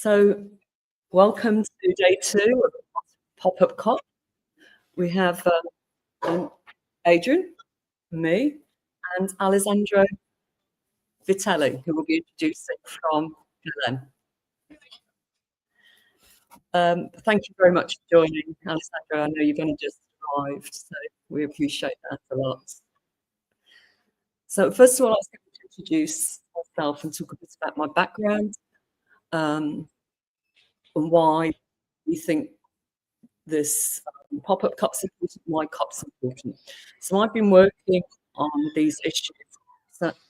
So, welcome to day 2 of Pop-Up COP. We have Adrian, me, and Alessandro Vitelli, who will be introducing from Belem. Thank you very much for joining, Alessandro. I know you've only just arrived, so we appreciate that a lot. So, first of all, I was going to introduce myself and talk a bit about my background and why we think this pop-up COP's important, why COP's important. So I've been working on these issues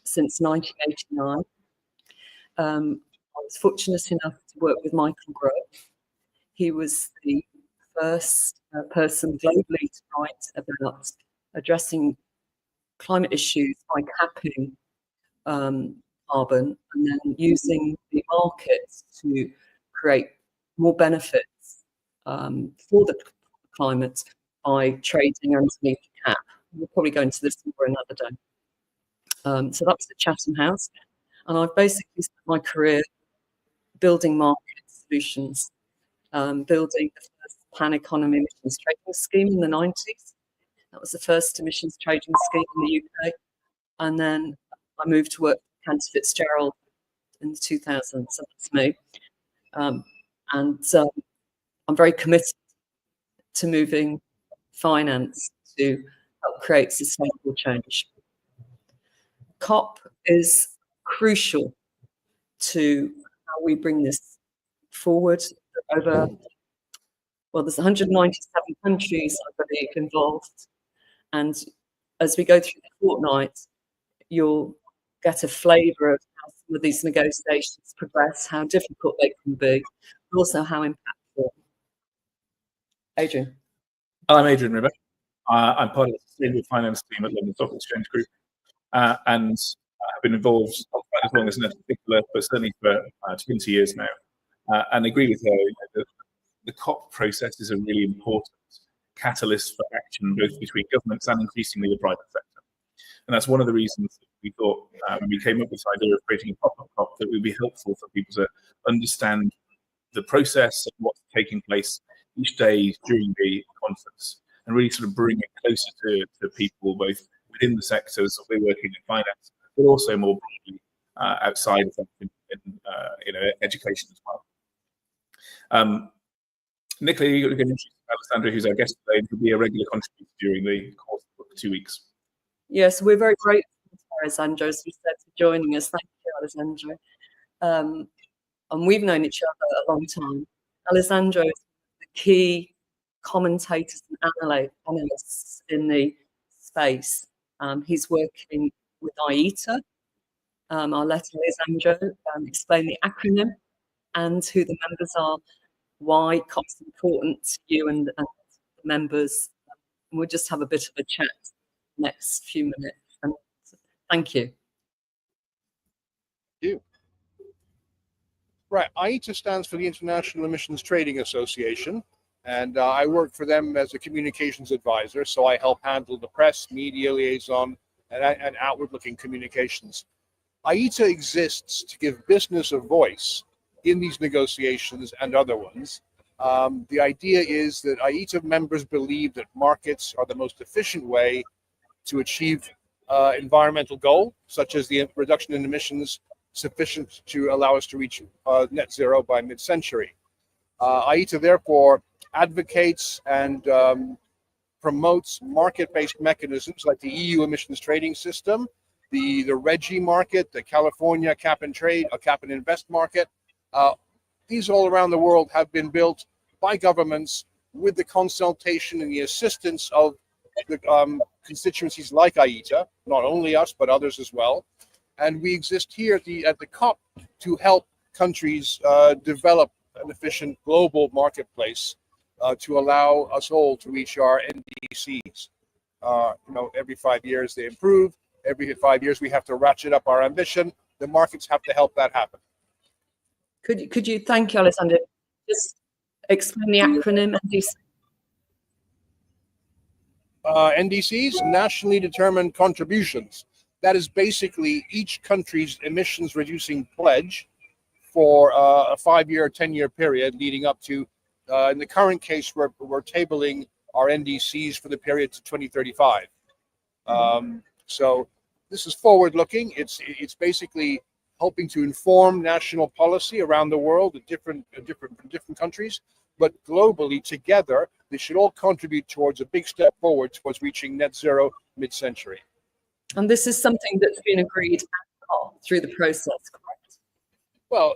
since 1989. I was fortunate enough to work with Michael Grove. He was the first person globally to write about addressing climate issues by capping carbon and then using the markets to create more benefits for the climate by trading underneath the cap. We'll probably go into this more another day. So that was the Chatham House, and I've basically spent my career building market solutions, building the first plan economy emissions trading scheme in the 90s. That was the first emissions trading scheme in the UK, and then I moved to work for Cantor Fitzgerald in the 2000s. So that's me, and I'm very committed to moving finance to help create sustainable change. COP is crucial to how we bring this forward. There's 197 countries, I believe, involved. And as we go through the fortnight, you'll get a flavour of how some of these negotiations progress, how difficult they can be, but also how impactful. Adrian. I'm Adrian River. I'm part of the Sustainable Finance team at London Stock Exchange Group, and I've been involved not quite as long as in particular, but certainly for 20 years now. And I agree with her, the COP process is a really important catalyst for action, both between governments and increasingly the private sector. And that's one of the reasons that we thought, when we came up with this idea of creating a pop-up COP, that it would be helpful for people to understand the process of what's taking place each day during the conference, and really sort of bring it closer to people, both within the sectors that we're working in finance, but also more broadly outside of that in education as well. Nicola, you're going to introduce Alessandro, who's our guest today, and will be a regular contributor during the course of the 2 weeks. Yes, we're very grateful to Alessandro, as we said, for joining us. Thank you, Alessandro. And we've known each other a long time. Alessandro is the key commentators and analysts in the space. He's working with IETA. I'll let Alessandro explain the acronym and who the members are, why COP's important to you and the members. And we'll just have a bit of a chat next few minutes. And thank you. Thank you. Right, IETA stands for the International Emissions Trading Association, and I work for them as a communications advisor, so I help handle the press, media liaison, and outward-looking communications. IETA exists to give business a voice in these negotiations and other ones. The idea is that IETA members believe that markets are the most efficient way to achieve environmental goal, such as the reduction in emissions sufficient to allow us to reach net zero by mid-century. IETA therefore advocates and promotes market-based mechanisms like the EU emissions trading system, the REGI market, the California cap and trade, a cap and invest market. These all around the world have been built by governments with the consultation and the assistance of the constituencies like IETA, not only us, but others as well. And we exist here at the COP to help countries develop an efficient global marketplace to allow us all to reach our NDCs. Every 5 years they improve. Every 5 years we have to ratchet up our ambition. The markets have to help that happen. Could you thank you, Alessandro? Just explain the acronym NDC. NDCs, nationally determined contributions. That is basically each country's emissions reducing pledge for a 5-year, 10-year period leading up to, in the current case, we're tabling our NDCs for the period to 2035. So this is forward-looking. It's basically helping to inform national policy around the world at different countries, but globally together, they should all contribute towards a big step forward towards reaching net zero mid-century. And this is something that's been agreed through the process, correct? Well,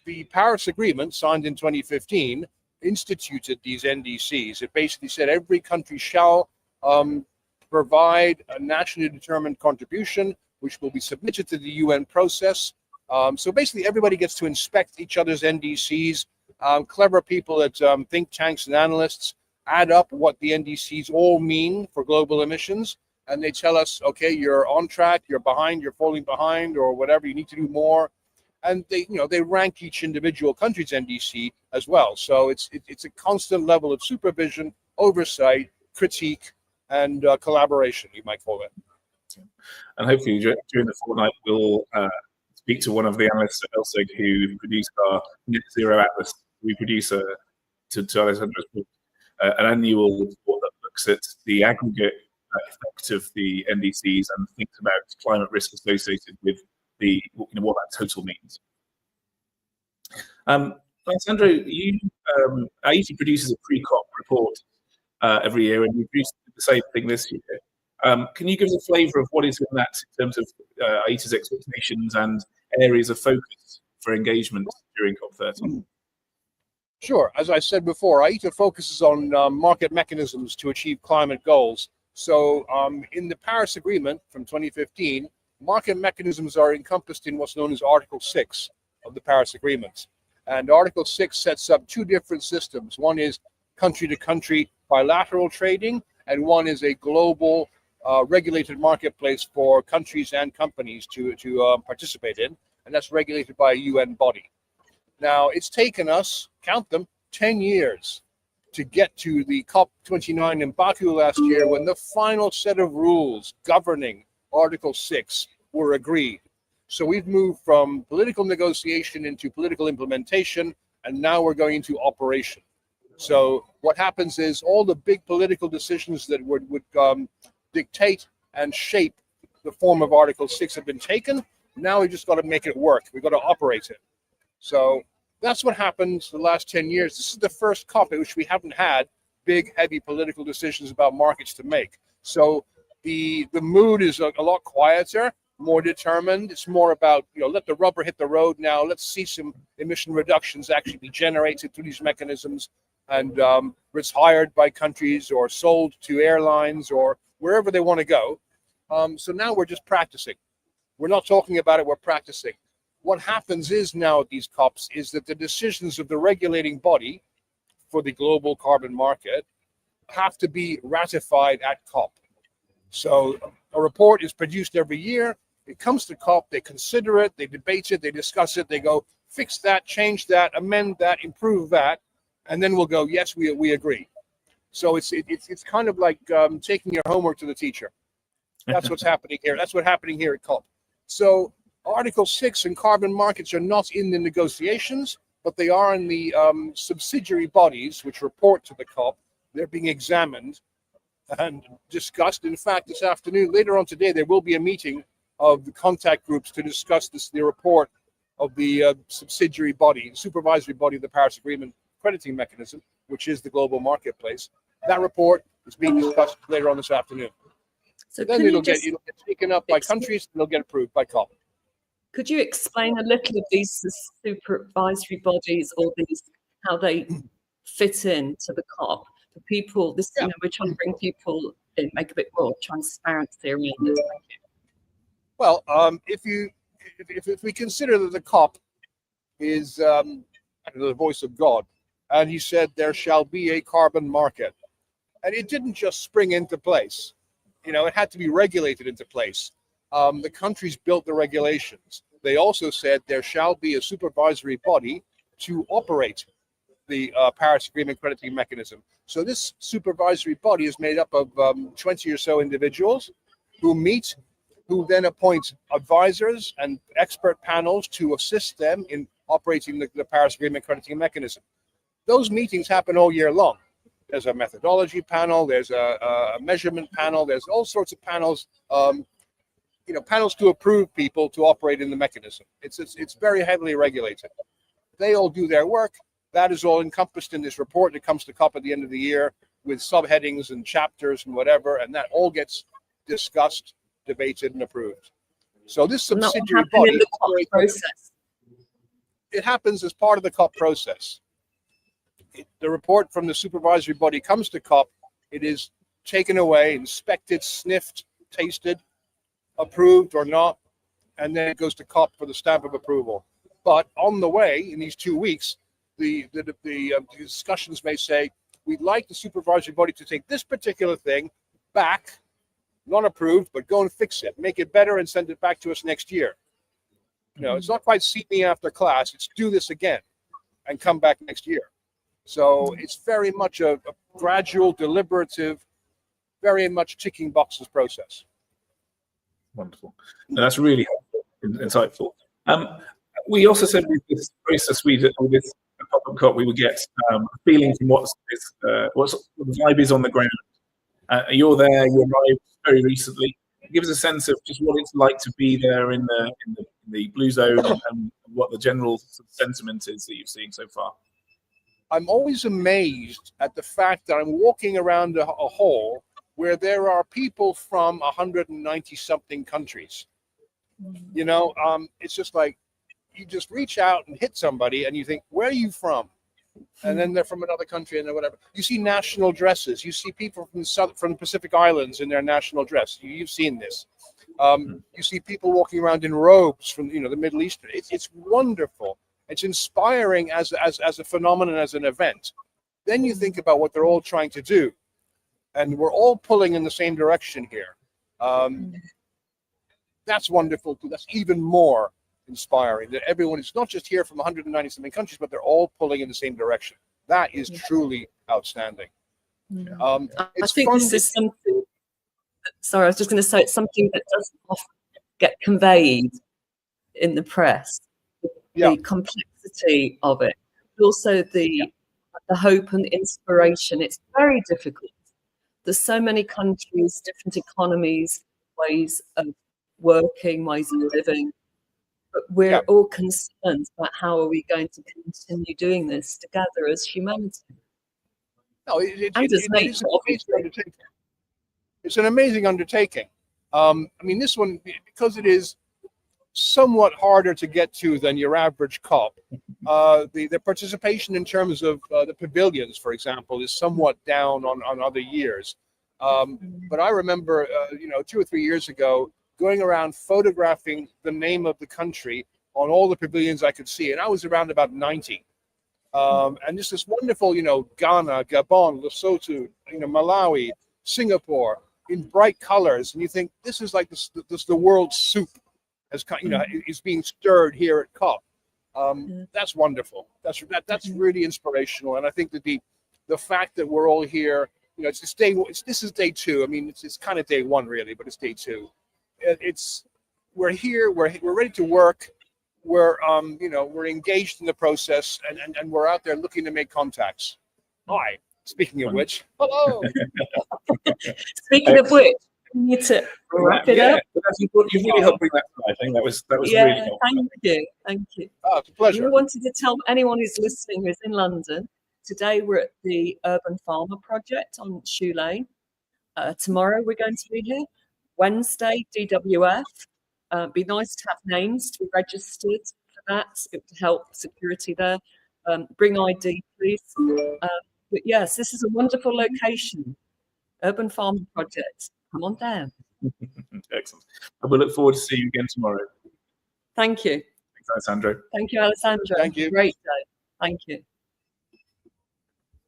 the Paris Agreement, signed in 2015, instituted these NDCs. It basically said every country shall provide a nationally determined contribution, which will be submitted to the UN process. So basically, everybody gets to inspect each other's NDCs. Clever people at think tanks and analysts add up what the NDCs all mean for global emissions, and they tell us, okay, you're on track, you're behind, you're falling behind, or whatever, you need to do more. And they rank each individual country's NDC as well. So it's a constant level of supervision, oversight, critique, and collaboration, you might call it. And hopefully during the fortnight, we'll speak to one of the analysts at LSEG who produced our Net Zero Atlas. We produce to Alessandra's book an annual report that looks at the aggregate effect of the NDCs and thinks about climate risk associated with what that total means. Alessandro, AITA produces a pre-COP report every year, and you produced the same thing this year. Can you give us a flavour of what is in that in terms of AITA's expectations and areas of focus for engagement during COP30? Sure. As I said before, AITA focuses on market mechanisms to achieve climate goals. So in the Paris Agreement from 2015, market mechanisms are encompassed in what's known as Article 6 of the Paris Agreement. And Article 6 sets up two different systems. One is country-to-country bilateral trading, and one is a global regulated marketplace for countries and companies to participate in, and that's regulated by a UN body. Now, it's taken us, count them, 10 years to get to the COP29 in Baku last year, when the final set of rules governing Article 6 were agreed. So we've moved from political negotiation into political implementation, and now we're going into operation. So what happens is all the big political decisions that would dictate and shape the form of Article 6 have been taken. Now we just got to make it work. We've got to operate it. So that's what happened the last 10 years. This is the first COP in which we haven't had big, heavy political decisions about markets to make. So the mood is a lot quieter, more determined. It's more about, let the rubber hit the road now. Let's see some emission reductions actually be generated through these mechanisms and retired by countries or sold to airlines or wherever they want to go. So now we're just practicing. We're not talking about it, we're practicing. What happens is now at these COPs is that the decisions of the regulating body for the global carbon market have to be ratified at COP. So a report is produced every year. It comes to COP, they consider it, they debate it, they discuss it, they go, fix that, change that, amend that, improve that, and then we'll go, yes, we agree. So it's kind of like taking your homework to the teacher. That's what's happening here. That's what's happening here at COP. So Article 6 and carbon markets are not in the negotiations, but they are in the subsidiary bodies which report to the COP. They're being examined and discussed. In fact, this afternoon, later on today, there will be a meeting of the contact groups to discuss the report of the subsidiary body, supervisory body of the Paris Agreement crediting mechanism, which is the global marketplace. That report is being discussed later on this afternoon. So then it'll get taken up by countries and it'll get approved by COP. Could you explain a little of these supervisory bodies or how they fit into the COP for people? We're trying to bring people in, make a bit more transparency around this. Well, if we consider that the COP is the voice of God, and he said there shall be a carbon market, and it didn't just spring into place. It had to be regulated into place. The countries built the regulations. They also said there shall be a supervisory body to operate the Paris Agreement crediting mechanism. So this supervisory body is made up of 20 or so individuals who meet, who then appoint advisors and expert panels to assist them in operating the Paris Agreement crediting mechanism. Those meetings happen all year long. There's a methodology panel, there's a measurement panel, there's all sorts of panels, panels to approve people to operate in the mechanism. It's very heavily regulated. They all do their work. That is all encompassed in this report that comes to COP at the end of the year with subheadings and chapters and whatever, and that all gets discussed, debated, and approved. So this subsidiary body, in the COP process. It happens as part of the COP process. The report from the supervisory body comes to COP. It is taken away, inspected, sniffed, tasted, approved or not, and then it goes to COP for the stamp of approval. But on the way, in these 2 weeks, the discussions may say, we'd like the supervisory body to take this particular thing back, not approved, but go and fix it, make it better, and send it back to us next year. It's not quite see me after class. It's do this again and come back next year. So it's very much a gradual, deliberative, very much ticking boxes process. Wonderful. No, that's really helpful, insightful. We also said with this process, with this pop-up COP, we would get a feeling from what the vibe is on the ground. You're there, you arrived very recently. Give us a sense of just what it's like to be there in the blue zone and what the general sentiment is that you've seen so far. I'm always amazed at the fact that I'm walking around a hall where there are people from 190 something countries. It's just like you just reach out and hit somebody and you think, where are you from? And then they're from another country and whatever. You see national dresses. You see people from the Pacific Islands in their national dress. You've seen this. You see people walking around in robes from the Middle East. It's wonderful. It's inspiring as a phenomenon, as an event. Then you think about what they're all trying to do, and we're all pulling in the same direction here. That's wonderful too. That's even more inspiring, that everyone is not just here from 190 something countries, but they're all pulling in the same direction. That is truly outstanding. I think this is something. Sorry, I was just going to say it's something that doesn't often get conveyed in the press. The complexity of it, but also the hope and inspiration. It's very difficult. There's so many countries, different economies, ways of working, ways of living, but we're all concerned about how are we going to continue doing this together as humanity. No, it's an amazing undertaking. This one, because it is somewhat harder to get to than your average COP. The participation in terms of the pavilions, for example, is somewhat down on other years. But I remember, 2 or 3 years ago, going around photographing the name of the country on all the pavilions I could see, and I was around about 90. And just this wonderful, Ghana, Gabon, Lesotho, Malawi, Singapore, in bright colors, and you think this is like the world's soup. Is being stirred here at COP. That's wonderful. That's really inspirational, and I think that the fact that we're all here, this is day 2. It's kind of day 1 really, but it's day 2. We're here. We're ready to work. We're engaged in the process, and we're out there looking to make contacts. Hi. Speaking of which, hello. Speaking of which. We need to wrap it up. You've really helped bring that to life. I think that was really helpful. Thank you. Oh, it's a pleasure. We wanted to tell anyone who's listening who's in London, today we're at the Urban Farmer Project on Shoe Lane. Tomorrow we're going to be here. Wednesday, DWF. Be nice to have names to be registered for that. It would help security there. Bring ID, please. But yes, this is a wonderful location. Urban Farmer Project. Come on down. Excellent. And we'll look forward to seeing you again tomorrow. Thank you. Thanks, Alessandro. Thank you, Alessandro. Thank you. Great day. Thank you.